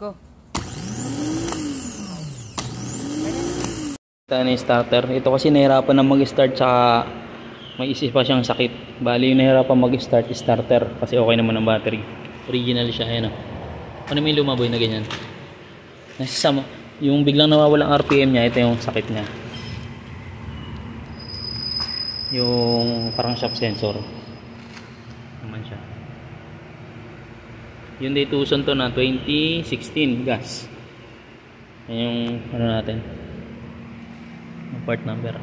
Go. Ito na yung starter. Ito kasi nahirapan na mag-start, saka may isip pa siyang sakit. Bali yung nahirapan mag-start starter kasi okay naman ang battery. Original siya. Ayan o. Ano may lumaboy na ganyan? Nasasama. Yung biglang nawawalang RPM niya, ito yung sakit niya. Yung parang shock sensor. Naman siya. Yung day Tucson to na 2016 gas. Yan yung ano natin. Yung part number.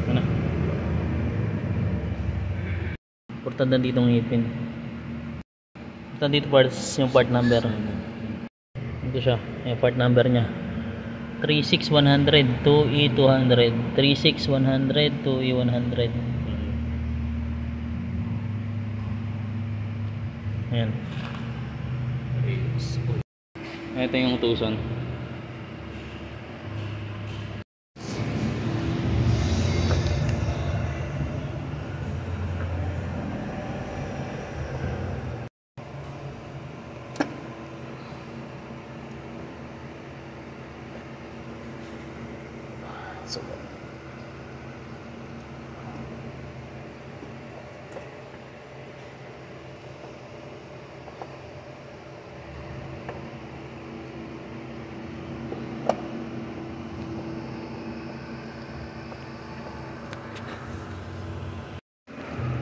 Ano? Importante dito ng ngipin. Importante dito parts yung part number. Ito siya. Yung part number niya. 36100 2E200 36100 2E100. Ayan. Ito yung Tucson. So,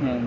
yan.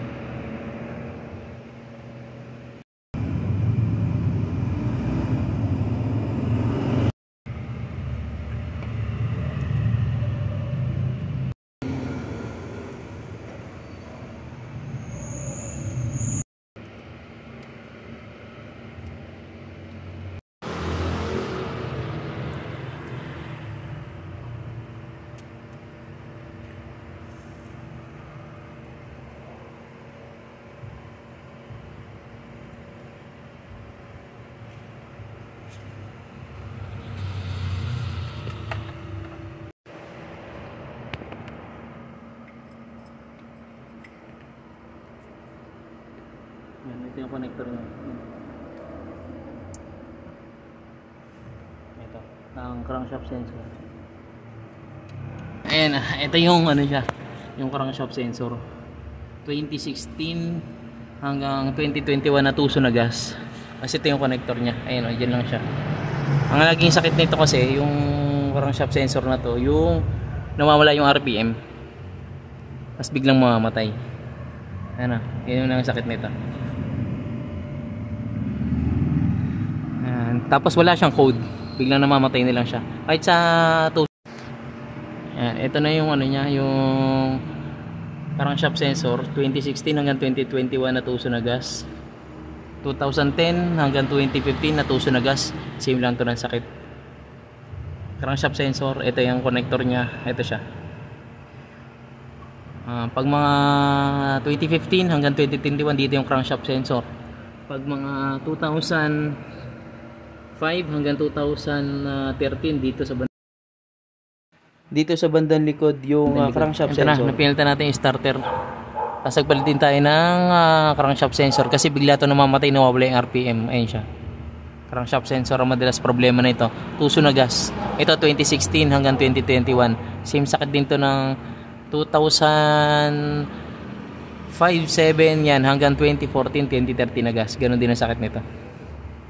Yan, ito yung connector niya. Ito, ang crankshaft sensor. Ayan, ito yung ano siya, yung crankshaft sensor. 2016 hanggang 2021 na Tucson na gas. Kasi ito yung connector niya. Ayan, dyan lang siya. Ang laging sakit nito kasi, yung crankshaft sensor na to, yung nawawala yung RPM. Tapos biglang mamamatay. Ano, yun yung sakit nito. Tapos wala siyang code, biglang namamatay na lang siya kahit sa Tucson. Yan, ito na yung ano niya, yung parang shop sensor. 2016 hanggang 2021 na Tucson na gas. 2010 hanggang 2015 na Tucson na gas. Same lang to ng sakit. Parang shop sensor. Ito yung connector niya, ito siya. Pag mga 2015 hanggang 2021 dito yung crankshaft sensor. Pag mga 2005 hanggang 2013 dito sa bandang likod yung crankshaft sensor. Napilitan natin yung starter. Tapos nagpalitin tayo ng crankshaft sensor kasi bigla ito namamatay, nawawala yung RPM. Ayun siya. Crankshaft sensor ang madalas problema na ito. Tucson na gas. Ito 2016 hanggang 2021. Same sakit din to ng 2005, 7 yan hanggang 2014, 2013 na gas. Ganon din ang sakit nito.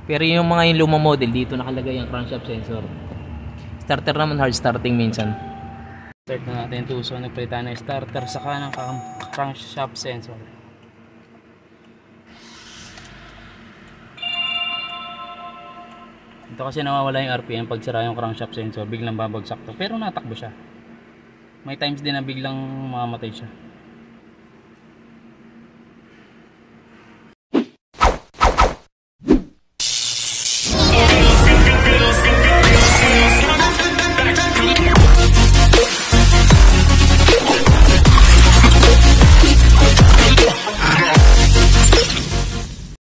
Pero yung mga yung lumang model, dito nakalagay ang crankshaft sensor. Starter naman hard starting minsan. Start na natin yung Tucson. Nagpalitan na yung starter saka ng crankshaft sensor. Ito kasi nawawala yung RPM pag sira yung crankshaft sensor, biglang babagsak to. Pero natakbo siya. May times din na biglang mamamatay siya.